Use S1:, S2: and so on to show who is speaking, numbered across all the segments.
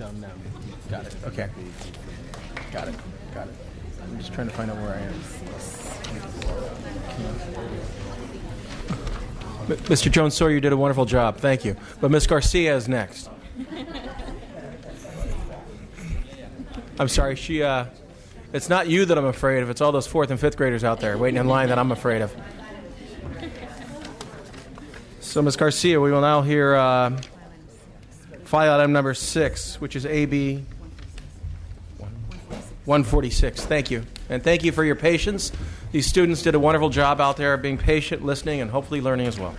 S1: down now. Got it. Okay. Got it. Got it. I'm just trying to find out where I am. Mr. Jones-Sawyer, you did a wonderful job. Thank you. But Ms. Garcia is next. I'm sorry. It's not you that I'm afraid of. It's all those 4th and 5th graders out there waiting in line that I'm afraid of. So, Ms. Garcia, we will now hear file item number 6, which is AB 146. Thank you. And thank you for your patience. These students did a wonderful job out there being patient, listening, and hopefully learning as well.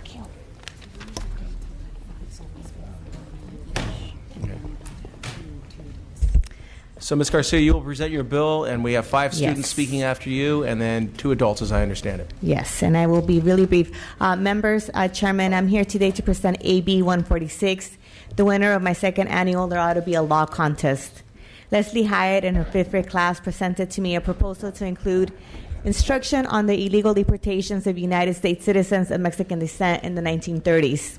S1: Okay. So, Ms. Garcia, you will present your bill, and we have 5 students speaking after you, and then 2 adults, as I understand it.
S2: Yes, and I will be really brief. Members, Chairman, I'm here today to present AB 146, the winner of my 2nd annual There Ought to Be a Law contest. Leslie Hyatt and her 5th grade class presented to me a proposal to include instruction on the illegal deportations of United States citizens of Mexican descent in the 1930s.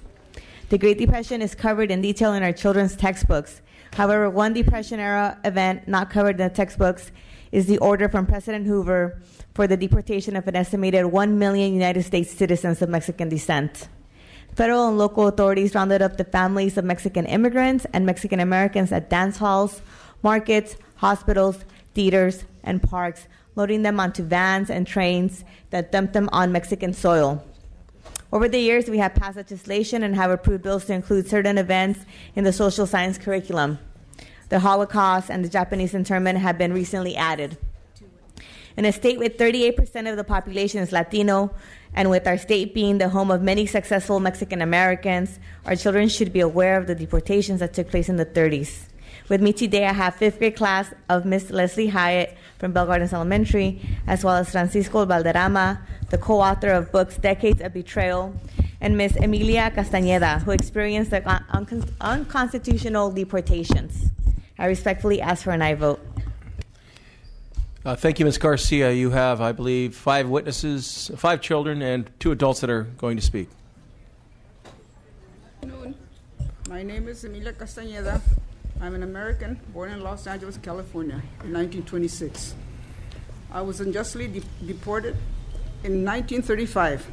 S2: The Great Depression is covered in detail in our children's textbooks. However, one Depression-era event not covered in the textbooks is the order from President Hoover for the deportation of an estimated 1 million United States citizens of Mexican descent. Federal and local authorities rounded up the families of Mexican immigrants and Mexican Americans at dance halls, markets, hospitals, theaters, and parks, loading them onto vans and trains that dumped them on Mexican soil. Over the years, we have passed legislation and have approved bills to include certain events in the social science curriculum. The Holocaust and the Japanese internment have been recently added. In a state with 38% of the population is Latino, and with our state being the home of many successful Mexican Americans, our children should be aware of the deportations that took place in the 30s. With me today, I have 5th grade class of Miss Leslie Hyatt from Bell Gardens Elementary, as well as Francisco Valderrama, the co-author of books Decades of Betrayal, and Miss Emilia Castañeda, who experienced the unconstitutional deportations. I respectfully ask for an aye vote.
S1: Thank you, Ms. Garcia. You have, I believe, 5 witnesses, 5 children, and 2 adults that are going to speak.
S3: Good afternoon. My name is Emilia Castañeda. I'm an American born in Los Angeles, California in 1926. I was unjustly deported in 1935.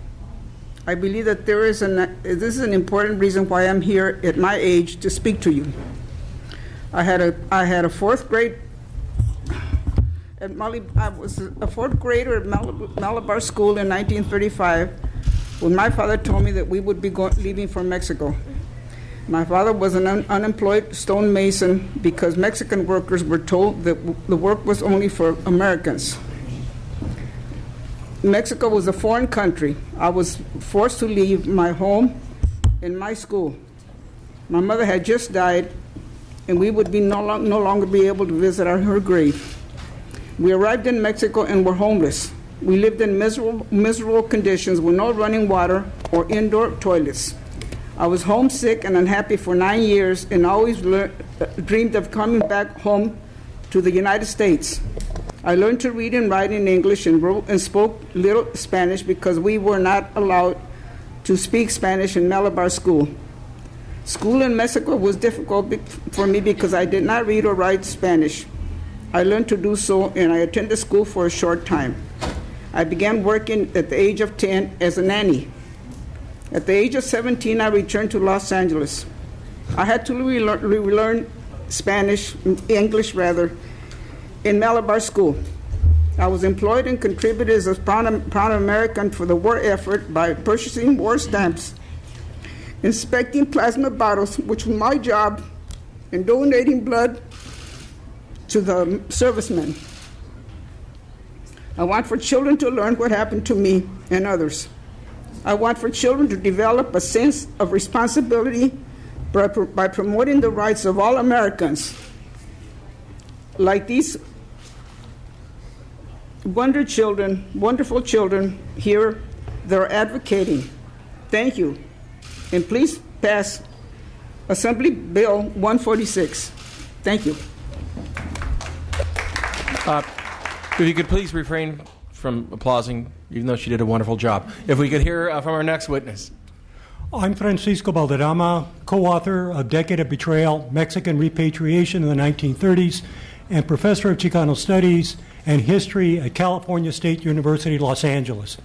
S3: I believe that this is an important reason why I'm here at my age to speak to you. I had a 4th grade I was a 4th grader at Malabar School in 1935 when my father told me that we would be leaving for Mexico. My father was an unemployed stonemason because Mexican workers were told that the work was only for Americans. Mexico was a foreign country. I was forced to leave my home and my school. My mother had just died, and we would be no longer be able to visit her grave. We arrived in Mexico and were homeless. We lived in miserable conditions with no running water or indoor toilets. I was homesick and unhappy for 9 years and always dreamed of coming back home to the United States. I learned to read and write in English and wrote and spoke little Spanish because we were not allowed to speak Spanish in Malabar School. School in Mexico was difficult for me because I did not read or write Spanish. I learned to do so, and I attended school for a short time. I began working at the age of 10 as a nanny. At the age of 17, I returned to Los Angeles. I had to relearn English, in Malabar School. I was employed and contributed as a proud American for the war effort by purchasing war stamps, inspecting plasma bottles, which was my job, and donating blood to the servicemen. I want for children to learn what happened to me and others. I want for children to develop a sense of responsibility by promoting the rights of all Americans. Like these wonderful children here, they're advocating. Thank you. And please pass Assembly Bill 146. Thank you.
S1: If you could please refrain from applauding, even though she did a wonderful job. If we could hear from our next witness.
S4: I'm Francisco Valderrama, co-author of Decade of Betrayal, Mexican Repatriation in the 1930s, and professor of Chicano Studies and History at California State University, Los Angeles.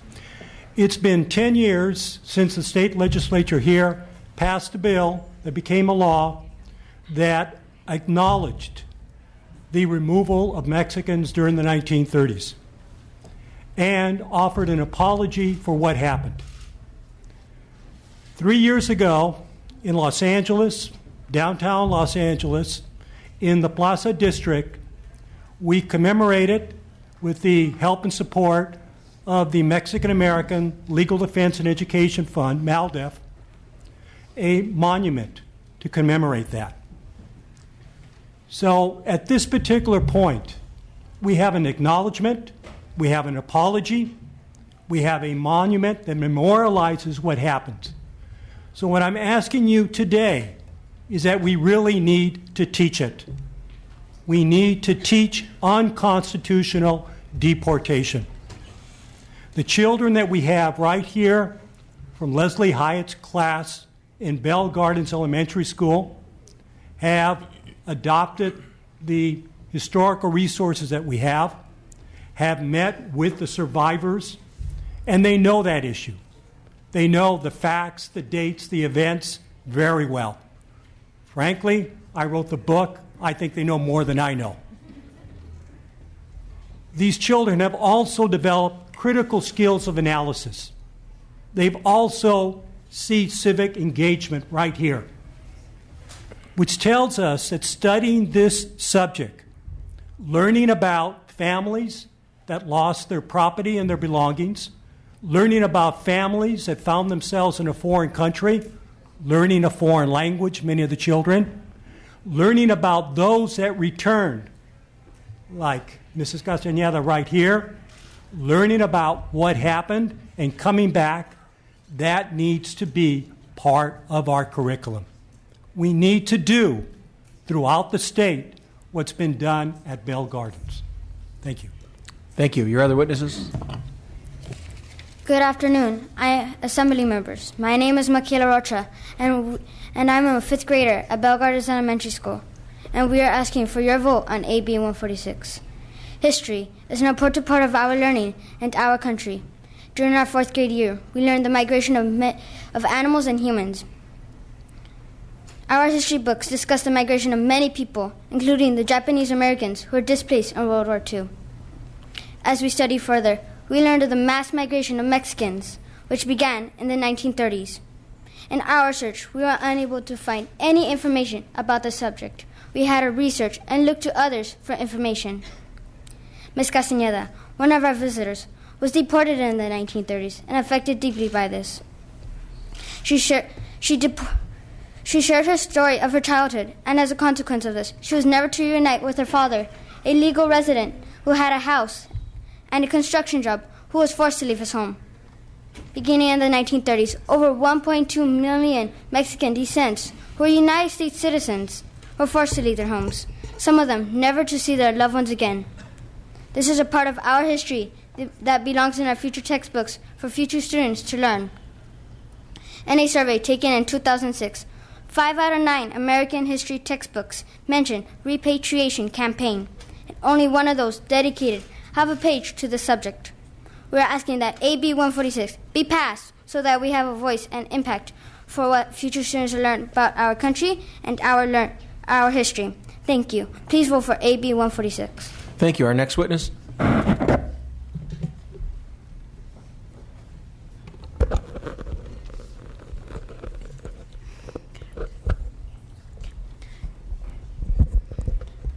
S4: It's been 10 years since the state legislature here passed a bill that became a law that acknowledged the removal of Mexicans during the 1930s and offered an apology for what happened. 3 years ago, in Los Angeles, downtown Los Angeles, in the Plaza District, we commemorated, with the help and support of the Mexican American Legal Defense and Education Fund, MALDEF, a monument to commemorate that. So at this particular point, we have an acknowledgement, we have an apology, we have a monument that memorializes what happened. So what I'm asking you today is that we really need to teach it. We need to teach unconstitutional deportation. The children that we have right here from Leslie Hyatt's class in Bell Gardens Elementary School have adopted the historical resources that we have met with the survivors, and they know that issue. They know the facts, the dates, the events very well. Frankly, I wrote the book. I think they know more than I know. These children have also developed critical skills of analysis. They've also seen civic engagement right here, which tells us that studying this subject, learning about families that lost their property and their belongings, learning about families that found themselves in a foreign country, learning a foreign language, many of the children, learning about those that returned, like Mrs. Castañeda right here, learning about what happened and coming back, that needs to be part of our curriculum. We need to do throughout the state what's been done at Bell Gardens. Thank you.
S1: Thank you. Your other witnesses?
S5: Good afternoon, Assembly members. My name is Maquila Rocha, and I'm a 5th grader at Bell Gardens Elementary School, and we are asking for your vote on AB 146. History is an important part of our learning and our country. During our 4th grade year, we learned the migration of animals and humans. Our history books discuss the migration of many people, including the Japanese Americans who were displaced in World War II. As we study further, we learned of the mass migration of Mexicans, which began in the 1930s. In our search, we were unable to find any information about the subject. We had to research and look to others for information. Ms. Castañeda, one of our visitors, was deported in the 1930s and affected deeply by this. She shared her story of her childhood, and as a consequence of this, she was never to reunite with her father, a legal resident who had a house and a construction job, who was forced to leave his home. Beginning in the 1930s, over 1.2 million Mexican descents who were United States citizens were forced to leave their homes, some of them never to see their loved ones again. This is a part of our history that belongs in our future textbooks for future students to learn. In a survey taken in 2006, 5 out of 9 American history textbooks mention repatriation campaign, and only one of those dedicated have a page to the subject. We are asking that AB 146 be passed so that we have a voice and impact for what future students learn about our country and our history. Thank you. Please vote for AB 146.
S1: Thank you. Our next witness?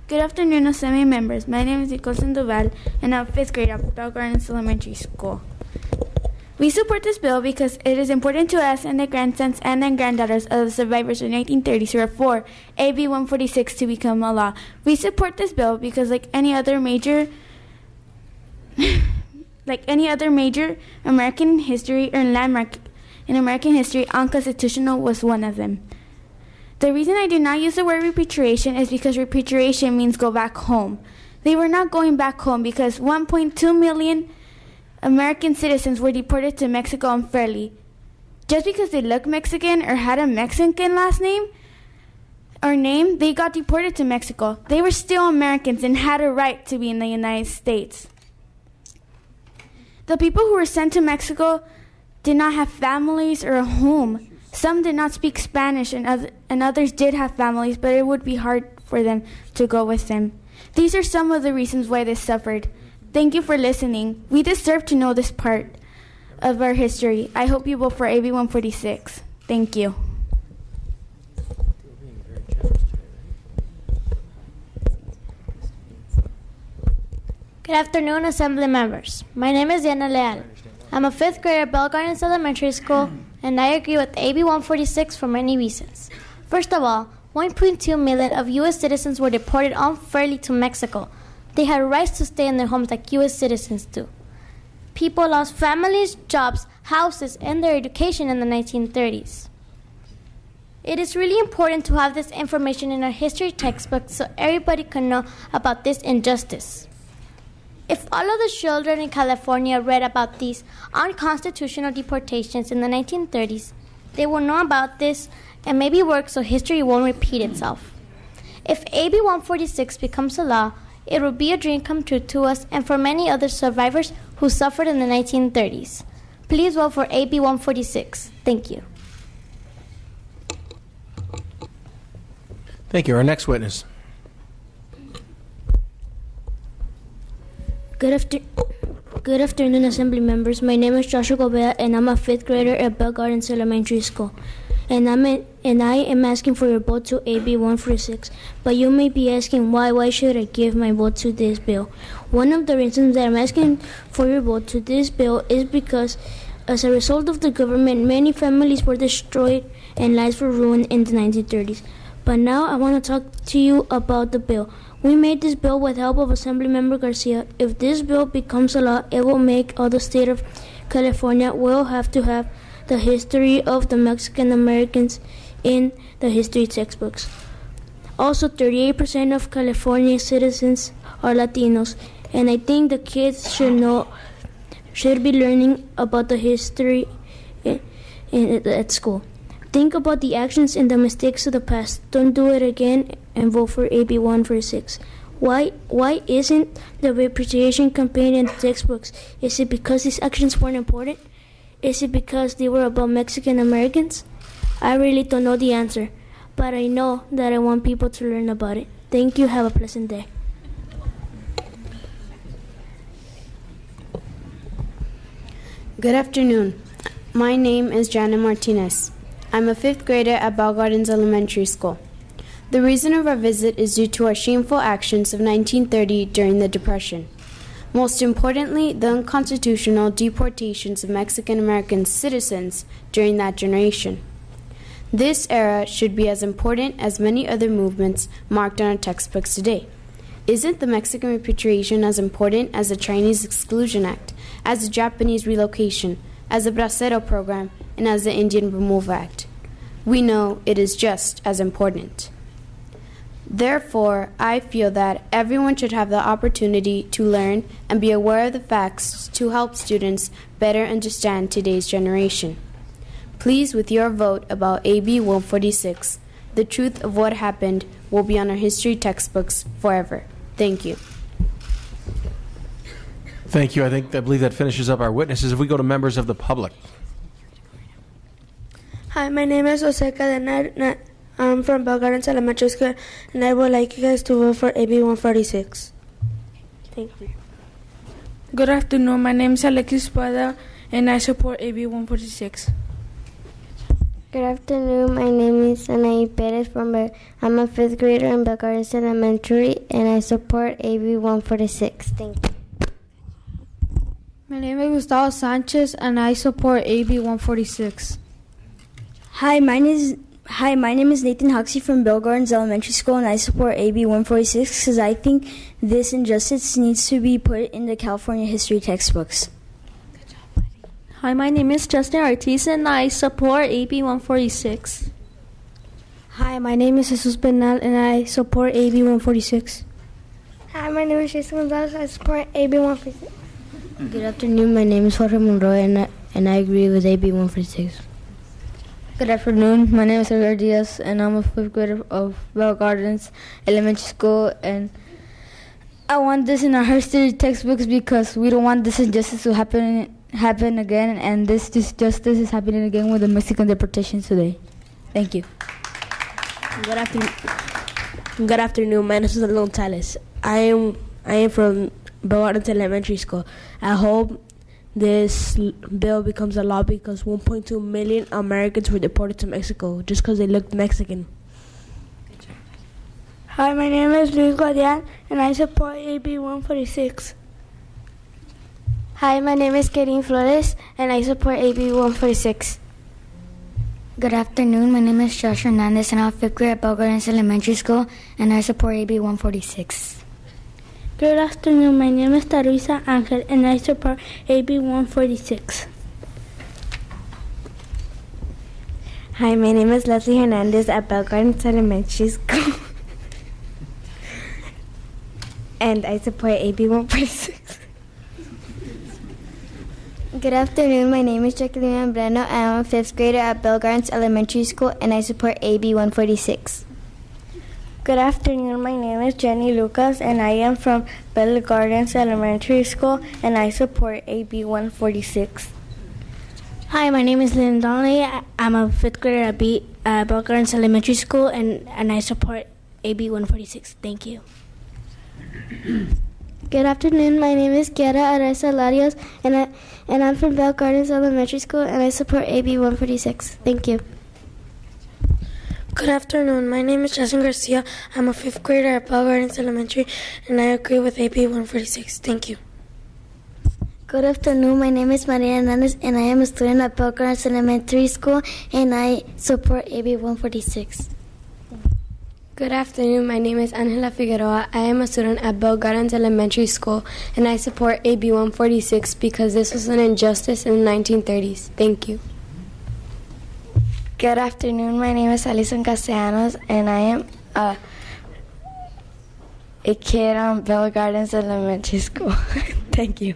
S6: Good afternoon, Assembly members. My name is Nicole Sandoval, and I'm 5th grade at Bell Gardens Elementary School. We support this bill because it is important to us and the grandsons and the granddaughters of the survivors of the 1930s who are for AB 146 to become a law. We support this bill because, like any other major American history or landmark in American history, unconstitutional was one of them. The reason I do not use the word repatriation is because repatriation means go back home. They were not going back home because 1.2 million American citizens were deported to Mexico unfairly. Just because they look Mexican or had a Mexican last name or name, they got deported to Mexico. They were still Americans and had a right to be in the United States. The people who were sent to Mexico did not have families or a home. Some did not speak Spanish, and others did have families, but it would be hard for them to go with them. These are some of the reasons why they suffered. Thank you for listening. We deserve to know this part of our history. I hope you vote for AB 146. Thank you.
S7: Good afternoon, Assembly members. My name is Diana Leal. I'm a fifth grader at Bell Gardens Elementary School, and I agree with AB 146 for many reasons. First of all, 1.2 million of U.S. citizens were deported unfairly to Mexico. They had rights to stay in their homes like U.S. citizens do. People lost families, jobs, houses, and their education in the 1930s. It is really important to have this information in our history textbooks so everybody can know about this injustice. If all of the children in California read about these unconstitutional deportations in the 1930s, they will know about this and maybe work so history won't repeat itself. If AB 146 becomes a law, it will be a dream come true to us and for many other survivors who suffered in the 1930s. Please vote for AB 146. Thank you.
S1: Thank you. Our next witness.
S8: Good afternoon, Assembly members. My name is Joshua Gobea, and I'm a fifth grader at Bell Gardens Elementary School. And I am asking for your vote to AB 146. But you may be asking why should I give my vote to this bill? One of the reasons that I'm asking for your vote to this bill is because as a result of the government, many families were destroyed and lives were ruined in the 1930s. But now I want to talk to you about the bill. We made this bill with help of Assemblymember Garcia. If this bill becomes a law, it will make all the state of California will have to have the history of the Mexican Americans in the history textbooks. Also, 38% of California citizens are Latinos, and I think the kids should be learning about the history at school. Think about the actions and the mistakes of the past. Don't do it again and vote for AB 146. Why isn't the repatriation campaign in the textbooks? Is it because these actions weren't important? Is it because they were about Mexican Americans? I really don't know the answer, but I know that I want people to learn about it. Thank you. Have a pleasant day.
S9: Good afternoon. My name is Janet Martinez. I'm a fifth grader at Bell Gardens Elementary School. The reason of our visit is due to our shameful actions of 1930 during the Depression. Most importantly, the unconstitutional deportations of Mexican American citizens during that generation. This era should be as important as many other movements marked on our textbooks today. Isn't the Mexican repatriation as important as the Chinese Exclusion Act, as the Japanese relocation, as the Bracero program, and as the Indian Removal Act? We know it is just as important. Therefore, I feel that everyone should have the opportunity to learn and be aware of the facts to help students better understand today's generation. Please, with your vote about AB 146, the truth of what happened will be on our history textbooks forever. Thank you.
S1: Thank you. I believe that finishes up our witnesses. If we go to members of the public.
S10: Hi, my name is Jose Cadena. I'm from Bell Gardens Elementary School, and I would like you guys to vote for AB 146. Thank you.
S11: Good afternoon. My name is Alexis Pada, and I support AB 146.
S12: Good afternoon. My name is Anaí Perez I'm a fifth grader in Bell Gardens Elementary, and I support AB 146. Thank you.
S13: My name is Gustavo Sanchez, and I support AB 146.
S14: Hi, my name is Nathan Huxley from Bell Gardens Elementary School, and I support AB 146 because I think this injustice needs to be put in the California history textbooks.
S15: Good job, buddy. Hi, my name is Justin Ortiz, and I support AB 146.
S16: Hi, my name is Jesus Benal, and I support AB 146.
S17: Hi, my name is Jason Gonzalez. I support AB 146.
S18: Good afternoon. My name is Jorge Monroy, and I agree with AB 146.
S10: Good afternoon. My name is Edgar Diaz, and I'm a fifth grader of Bell Gardens Elementary School. And I want this in our history textbooks because we don't want this injustice to happen again. And this justice is happening again with the Mexican deportation today. Thank you.
S18: Good afternoon. Good afternoon. My name is Alon Tales. I am from Bell Gardens Elementary School. I hope this bill becomes a law because 1.2 million Americans were deported to Mexico just because they looked Mexican.
S17: Hi, my name is Luis Guardian, and I support AB 146.
S12: Hi, my name is Karin Flores, and I support AB 146.
S5: Good afternoon. My name is Josh Hernandez, and I'm a fifth grade at Bell Gardens Elementary School, and I support AB 146.
S17: Good afternoon. My name is Teresa Angel, and I support AB 146.
S16: Hi, my name is Leslie Hernandez at Bell Gardens Elementary School, and I support AB 146.
S12: Good afternoon. My name is Jacqueline Breno, and I'm a fifth grader at Bell Gardens Elementary School, and I support AB 146.
S17: Good afternoon. My name is Jenny Lucas, and I am from Bell Gardens Elementary School, and I support AB 146.
S16: Hi, my name is Lynn Donnelly. I'm a fifth grader at Bell Gardens Elementary School, and I support AB 146. Thank you.
S12: Good afternoon. My name is Kiara Areza Larios, and I'm from Bell Gardens Elementary School, and I support AB 146. Thank you.
S17: Good afternoon. My name is Justin Garcia. I'm a fifth grader at Bell Gardens Elementary, and I agree with AB 146. Thank you.
S12: Good afternoon. My name is Maria Hernandez, and I am a student at Bell Gardens Elementary School, and I support AB 146.
S19: Good afternoon. My name is Angela Figueroa. I am a student at Bell Gardens Elementary School, and I support AB 146 because this was an injustice in the 1930s. Thank you.
S12: Good afternoon. My name is Alison Castellanos, and I am a kid on Bell Gardens Elementary School. Thank you.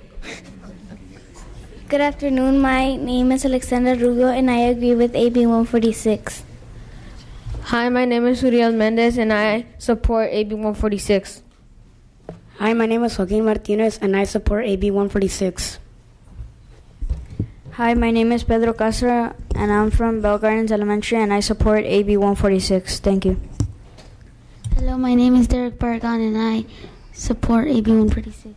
S12: Good afternoon. My name is Alexandra Rugo, and I agree with AB 146.
S20: Hi, my name is Uriel Mendez, and I support AB 146.
S21: Hi, my name is Joaquin Martinez, and I support AB 146.
S16: Hi, my name is Pedro Castro, and I'm from Bell Gardens Elementary, and I support AB 146. Thank you.
S22: Hello, my name is Derek Barragan, and I support AB 146.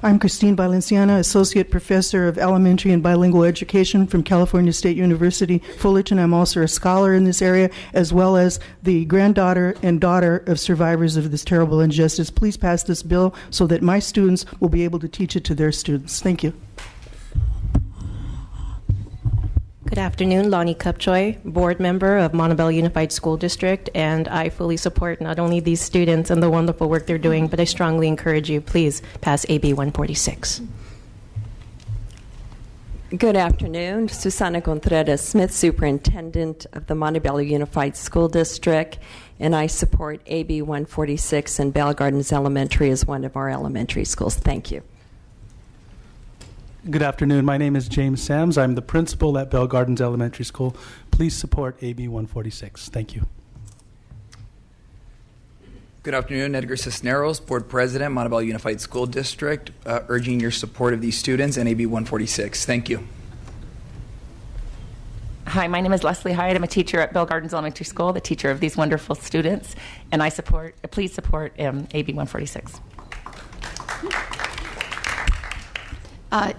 S23: I'm Christine Valenciana, Associate Professor of Elementary and Bilingual Education from California State University, Fullerton. I'm also a scholar in this area, as well as the granddaughter and daughter of survivors of this terrible injustice. Please pass this bill so that my students will be able to teach it to their students. Thank you.
S24: Good afternoon, Lonnie Cupchoy, board member of Montebello Unified School District, and I fully support not only these students and the wonderful work they're doing, but I strongly encourage you, please pass AB 146.
S25: Good afternoon, Susana Contreras Smith, Superintendent of the Montebello Unified School District, and I support AB 146, and Bell Gardens Elementary is one of our elementary schools. Thank you.
S26: Good afternoon. My name is James Sams. I'm the principal at Bell Gardens Elementary School. Please support AB 146. Thank you.
S27: Good afternoon. Edgar Cisneros, Board President, Montebello Unified School District, urging your support of these students and AB 146. Thank you.
S28: Hi, my name is Leslie Hyde. I'm a teacher at Bell Gardens Elementary School, the teacher of these wonderful students, and please support AB 146.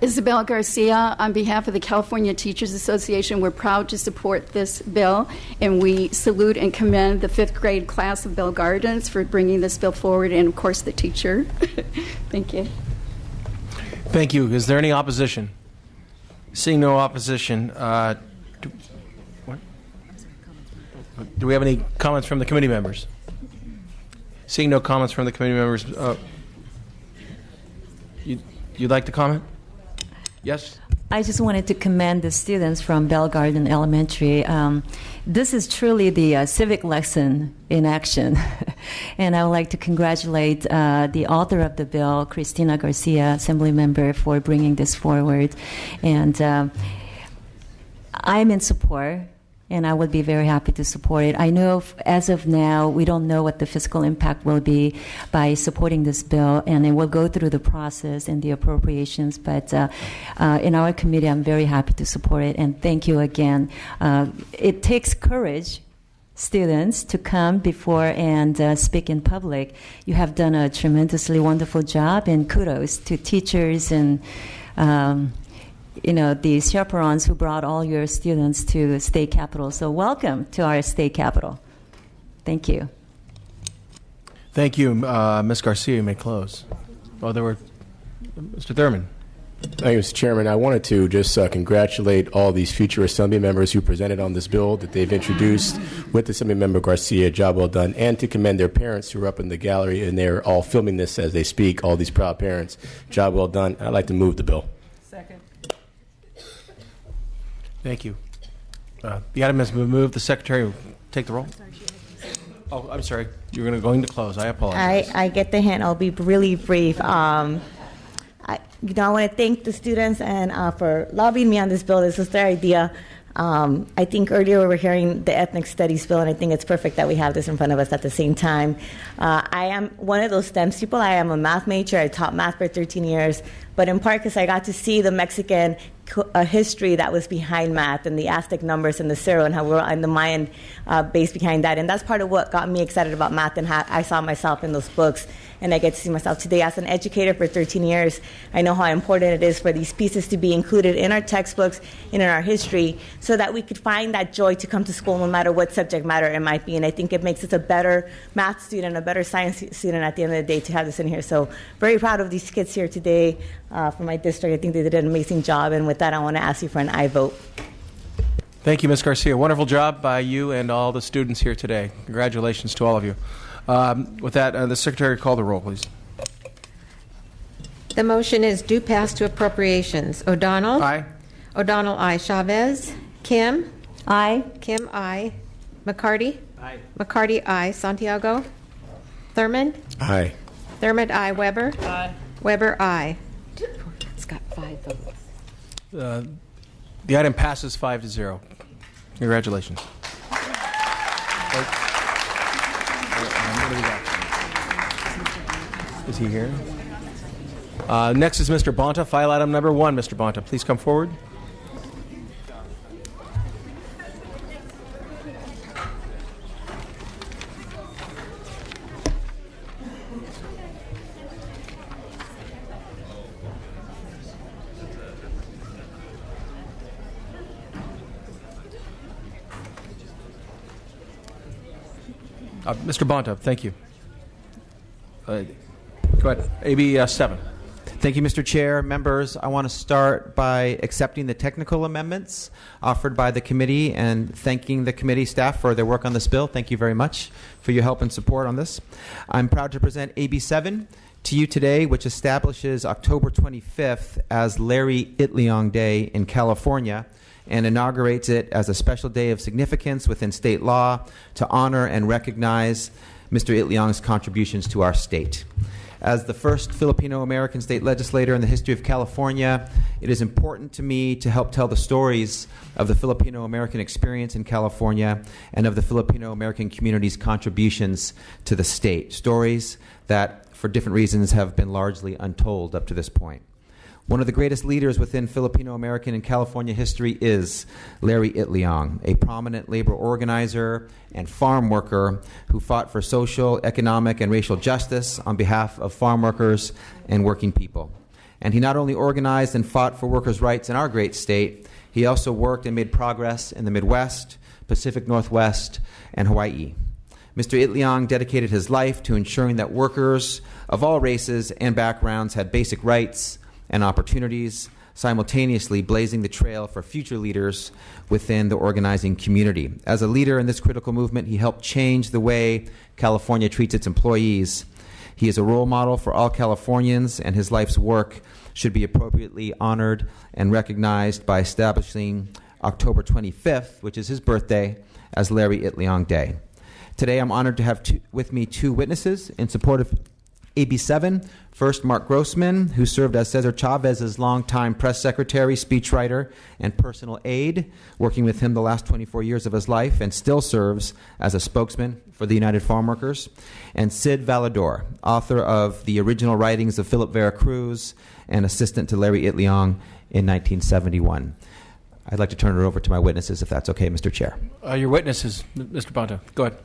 S29: Isabel Garcia, on behalf of the California Teachers Association, we're proud to support this bill, and we salute and commend the fifth grade class of Bell Gardens for bringing this bill forward, and of course the teacher. Thank you.
S1: Thank you. Is there any opposition? Seeing no opposition, do we have any comments from the committee members? Seeing no comments from the committee members, you'd like to comment? Yes?
S30: I just wanted to commend the students from Bell Garden Elementary. This is truly the civic lesson in action. And I would like to congratulate the author of the bill, Cristina Garcia, Assembly Member, for bringing this forward. And I'm in support and I would be very happy to support it. I know as of now, we don't know what the fiscal impact will be by supporting this bill, and it will go through the process and the appropriations, but in our committee, I'm very happy to support it, and thank you again. It takes courage, students, to come before and speak in public. You have done a tremendously wonderful job, and kudos to teachers and the chaperones who brought all your students to state capitol. So welcome to our state capitol. Thank you.
S1: Thank you. Ms. Garcia, you may close. Oh, there were Mr. Thurman.
S2: Thank you, Mr. Chairman. I wanted to just congratulate all these future Assembly members who presented on this bill that they've introduced with Assemblymember Garcia. Job well done. And to commend their parents who are up in the gallery, and they're all filming this as they speak, all these proud parents. Job well done. I'd like to move the bill.
S28: Second.
S1: Thank you. The item has been moved. The Secretary will take the roll. Oh, I'm sorry. You're going to close. I apologize.
S3: I get the hint. I'll be really brief. I want to thank the students and for lobbying me on this bill. This was their idea. I think earlier we were hearing the ethnic studies bill, and I think it's perfect that we have this in front of us at the same time. I am one of those STEM people. I am a math major. I taught math for 13 years, but in part because I got to see the Mexican history that was behind math and the Aztec numbers and the zero and how we're on the Mayan base behind that. And that's part of what got me excited about math, and how I saw myself in those books. And I get to see myself today as an educator for 13 years. I know how important it is for these pieces to be included in our textbooks and in our history so that we could find that joy to come to school no matter what subject matter it might be. And I think it makes us a better math student, a better science student at the end of the day to have this in here. So very proud of these kids here today from my district. I think they did an amazing job. And with that, I want to ask you for an aye vote.
S1: Thank you, Ms. Garcia. Wonderful job by you and all the students here today. Congratulations to all of you. With that, the Secretary call the roll, please.
S4: The motion is due pass to appropriations. O'Donnell?
S1: Aye.
S4: O'Donnell, aye. Chavez? Kim?
S30: Aye.
S4: Kim, aye. McCarty?
S1: Aye.
S4: McCarty, aye. Santiago? Thurman?
S2: Aye.
S4: Thurman, aye. Weber?
S28: Aye.
S4: Weber, aye. It's got 5 votes.
S1: The item passes 5-0. Congratulations. Is he here? Next is Mr. Bonta, file item number 1. Mr. Bonta, please come forward. Mr. Bonta, thank you. Go ahead. AB 7.
S6: Thank you, Mr. Chair. Members, I want to start by accepting the technical amendments offered by the committee and thanking the committee staff for their work on this bill. Thank you very much for your help and support on this. I'm proud to present AB 7 to you today, which establishes October 25th as Larry Itliong Day in California and inaugurates it as a special day of significance within state law to honor and recognize Mr. Itliong's contributions to our state. As the first Filipino-American state legislator in the history of California, it is important to me to help tell the stories of the Filipino-American experience in California and of the Filipino-American community's contributions to the state, stories that, for different reasons, have been largely untold up to this point. One of the greatest leaders within Filipino-American and California history is Larry Itliong, a prominent labor organizer and farm worker who fought for social, economic, and racial justice on behalf of farm workers and working people. And he not only organized and fought for workers' rights in our great state, he also worked and made progress in the Midwest, Pacific Northwest, and Hawaii. Mr. Itliong dedicated his life to ensuring that workers of all races and backgrounds had basic rights and opportunities, simultaneously blazing the trail for future leaders within the organizing community. As a leader in this critical movement, he helped change the way California treats its employees. He is a role model for all Californians, and his life's work should be appropriately honored and recognized by establishing October 25th, which is his birthday, as Larry Itliong Day. Today, I'm honored to have with me 2 witnesses in support of AB 7, first Mark Grossman, who served as Cesar Chavez's longtime press secretary, speechwriter, and personal aide, working with him the last 24 years of his life, and still serves as a spokesman for the United Farm Workers. And Sid Valador, author of the original writings of Philip Vera Cruz and assistant to Larry Itliong in 1971. I'd like to turn it over to my witnesses, if that's okay, Mr. Chair.
S1: Your witnesses, Mr. Bonta. Go ahead.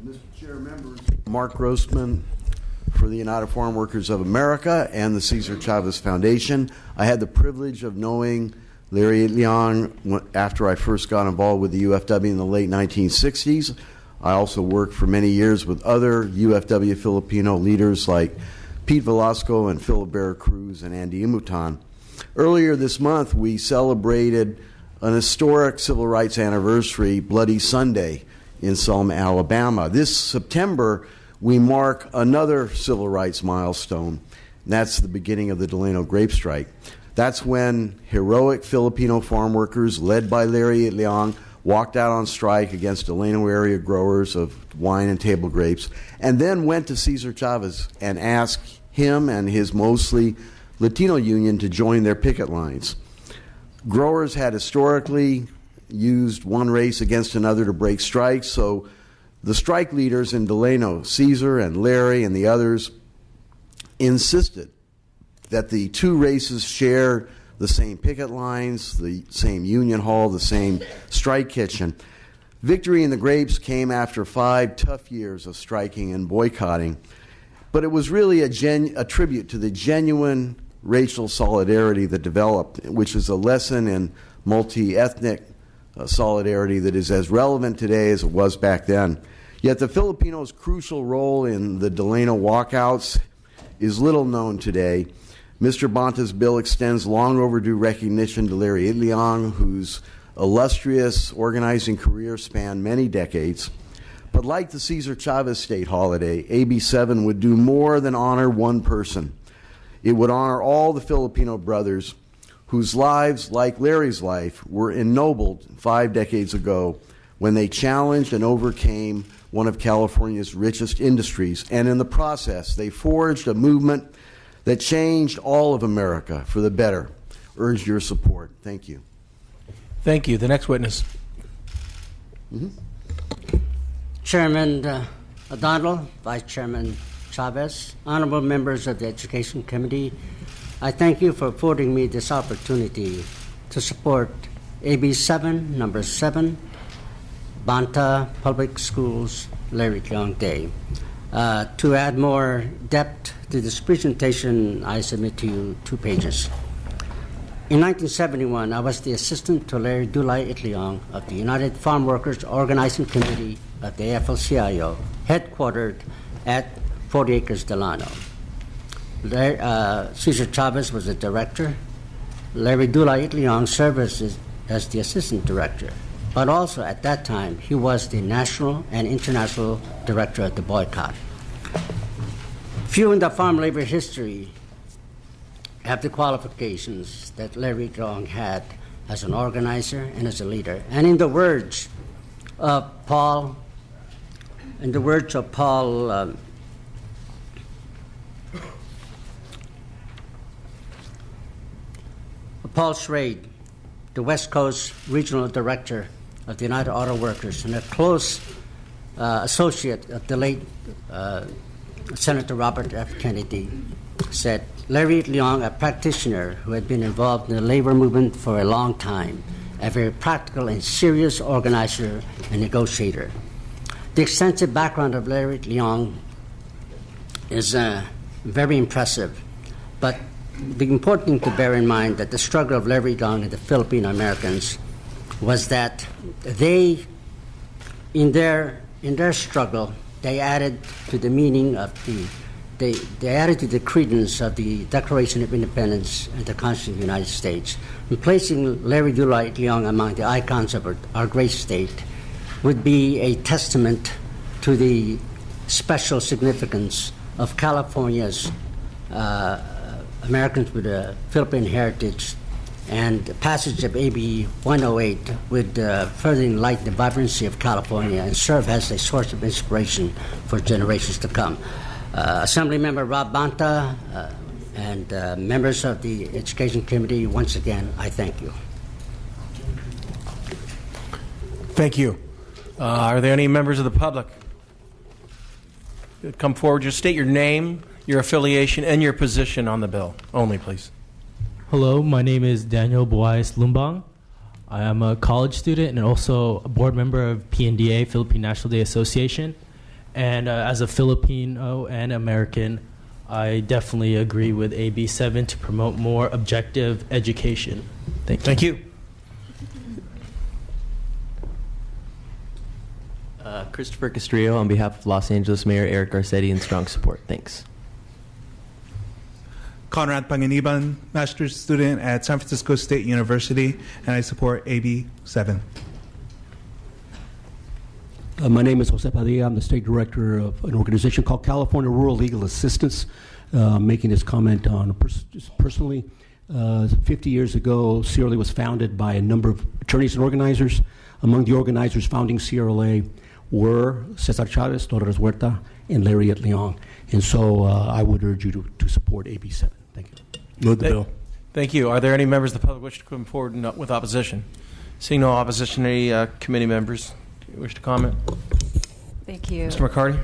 S5: Mr. Chair, members, Mark Grossman for the United Farm Workers of America and the Cesar Chavez Foundation. I had the privilege of knowing Larry Itliong after I first got involved with the UFW in the late 1960s. I also worked for many years with other UFW Filipino leaders like Pete Velasco and Philip Vera Cruz and Andy Imutan. Earlier this month, we celebrated an historic civil rights anniversary, Bloody Sunday, in Selma, Alabama. This September, we mark another civil rights milestone. And that's the beginning of the Delano grape strike. That's when heroic Filipino farm workers, led by Larry Itliong, walked out on strike against Delano area growers of wine and table grapes, and then went to Cesar Chavez and asked him and his mostly Latino union to join their picket lines. Growers had historically used one race against another to break strikes, so the strike leaders in Delano, Cesar and Larry and the others, insisted that the two races share the same picket lines, the same union hall, the same strike kitchen. Victory in the grapes came after 5 tough years of striking and boycotting, but it was really a tribute to the genuine racial solidarity that developed, which is a lesson in multi-ethnic solidarity that is as relevant today as it was back then. Yet the Filipinos' crucial role in the Delano walkouts is little known today. Mr. Bonta's bill extends long overdue recognition to Larry Itliong, whose illustrious organizing career spanned many decades. But like the Cesar Chavez state holiday, AB 7 would do more than honor one person. It would honor all the Filipino brothers whose lives, like Larry's life, were ennobled 5 decades ago when they challenged and overcame one of California's richest industries. And in the process, they forged a movement that changed all of America for the better. Urge your support. Thank you.
S1: Thank you. The next witness.
S7: Chairman O'Donnell, Vice Chairman Chavez, honorable members of the Education Committee, I thank you for affording me this opportunity to support AB 7, number 7, Bonta Public Schools Larry Itliong Day. To add more depth to this presentation, I submit to you 2 pages. In 1971, I was the assistant to Larry Dulay Itliong of the United Farm Workers Organizing Committee of the AFL-CIO, headquartered at 40 Acres Delano. Cesar Chavez was the director. Larry Dulay Itliong served as the assistant director. But also at that time, he was the national and international director of the boycott. Few in the farm labor history have the qualifications that Larry Itliong had as an organizer and as a leader. And in the words of Paul Schrade, the West Coast Regional Director of the United Auto Workers and a close associate of the late Senator Robert F. Kennedy, said, Larry Itliong, a practitioner who had been involved in the labor movement for a long time, a very practical and serious organizer and negotiator. The extensive background of Larry Itliong is very impressive, but the important thing to bear in mind that the struggle of Larry Itliong and the Filipino Americans was that they, in their struggle, they added to the meaning of they added to the credence of the Declaration of Independence and the Constitution of the United States. And placing Larry Dulay Itliong among the icons of our great state would be a testament to the special significance of California's Americans with a Philippine heritage, and the passage of AB 108 would further enlighten the vibrancy of California and serve as a source of inspiration for generations to come. Assemblymember Rob Banta, and members of the Education Committee, once again, I thank you.
S1: Thank you. Are there any members of the public? Come forward. Just state your name, your affiliation, and your position on the bill only, please.
S8: Hello, my name is Daniel Buais Lumbang. I am a college student and also a board member of PNDA, Philippine National Day Association. And as a Filipino and American, I definitely agree with AB 7 to promote more objective education. Thank you.
S1: Thank you.
S9: Christopher Castrillo on behalf of Los Angeles Mayor Eric Garcetti in strong support. Thanks.
S10: Conrad Panganiban, master's student at San Francisco State University, and I support AB 7.
S11: My name is Jose Padilla. I'm the state director of an organization called California Rural Legal Assistance. Making this comment on just personally, 50 years ago, CRLA was founded by a number of attorneys and organizers. Among the organizers founding CRLA were Cesar Chavez, Dolores Huerta, and Larry Leong. And so I would urge you to support AB 7. Thank you.
S2: Move the bill.
S1: Thank you. Are there any members of the public wish to come forward with opposition? Seeing no opposition, any committee members wish to comment?
S24: Thank you.
S1: Mr. McCarty?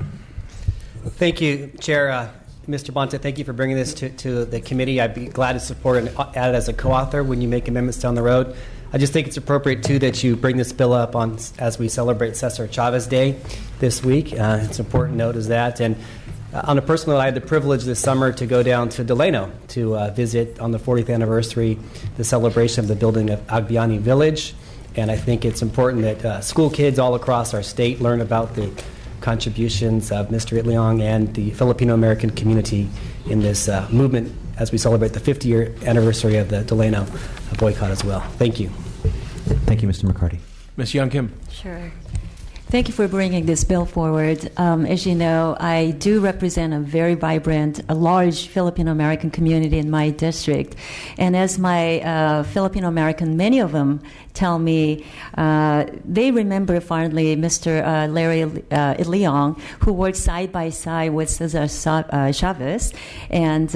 S13: Thank you, Chair. Mr. Bonta, thank you for bringing this to the committee. I'd be glad to support and add it as a co-author when you make amendments down the road. I just think it's appropriate, too, that you bring this bill up as we celebrate Cesar Chavez Day this week. It's an important note is that. And on a personal note, I had the privilege this summer to go down to Delano to visit on the 40th anniversary the celebration of the building of Agbiani Village. And I think it's important that school kids all across our state learn about the contributions of Mr. Itliong and the Filipino-American community in this movement as we celebrate the 50-year anniversary of the Delano boycott as well. Thank you.
S6: Thank you, Mr. McCarty.
S1: Ms. Young Kim.
S30: Sure. Thank you for bringing this bill forward. As you know, I do represent a very vibrant, a large Filipino-American community in my district. And as my Filipino-American, many of them tell me, they remember fondly Mr. Larry Leong, who worked side by side with Cesar Chavez. And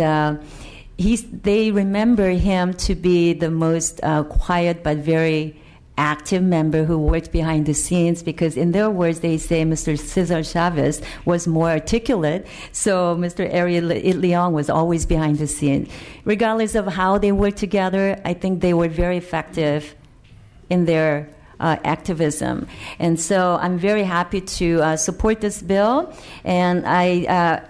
S30: they remember him to be the most quiet but very active member who worked behind the scenes, because in their words they say Mr. Cesar Chavez was more articulate, so Mr. Ariel Leong was always behind the scenes. Regardless of how they worked together, I think they were very effective in their activism. And so I'm very happy to support this bill. And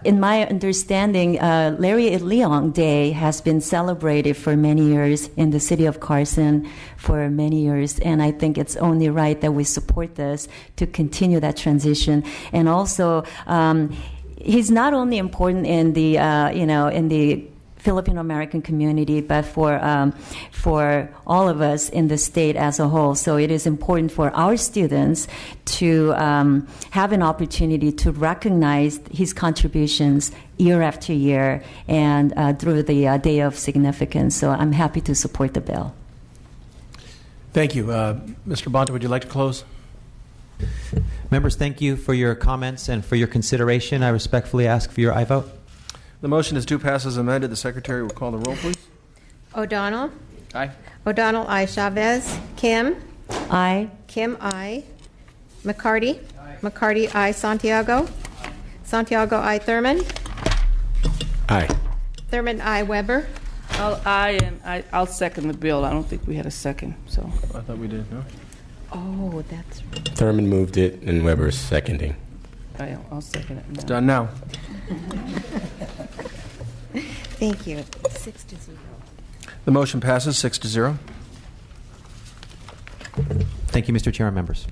S30: in my understanding, Larry Leong Day has been celebrated for many years in the city of Carson for many years. And I think it's only right that we support this to continue that transition. And also, he's not only important in the, in the Filipino-American community, but for all of us in the state as a whole. So it is important for our students to have an opportunity to recognize his contributions year after year and through the Day of Significance. So I'm happy to support the bill.
S1: Thank you. Mr. Bonta, would you like to close?
S6: Members, thank you for your comments and for your consideration. I respectfully ask for your aye vote.
S1: The motion is to pass as amended. The Secretary will call the roll, please.
S14: O'Donnell.
S1: Aye.
S14: O'Donnell, aye. Chavez. Kim.
S30: Aye.
S14: Kim, aye. McCarty. Aye. McCarty, aye. Santiago. Santiago, aye. Thurman.
S2: Aye.
S14: Thurman, aye. Weber.
S15: I'll aye, and I'll second the bill. I don't think we had a second, so.
S1: I thought we did, no?
S14: Oh, that's right.
S2: Thurman moved it, and Weber is seconding.
S15: I'll second it now.
S1: It's done now.
S14: Thank you. 6-0.
S1: The motion passes 6-0.
S6: Thank you, Mr. Chair and members.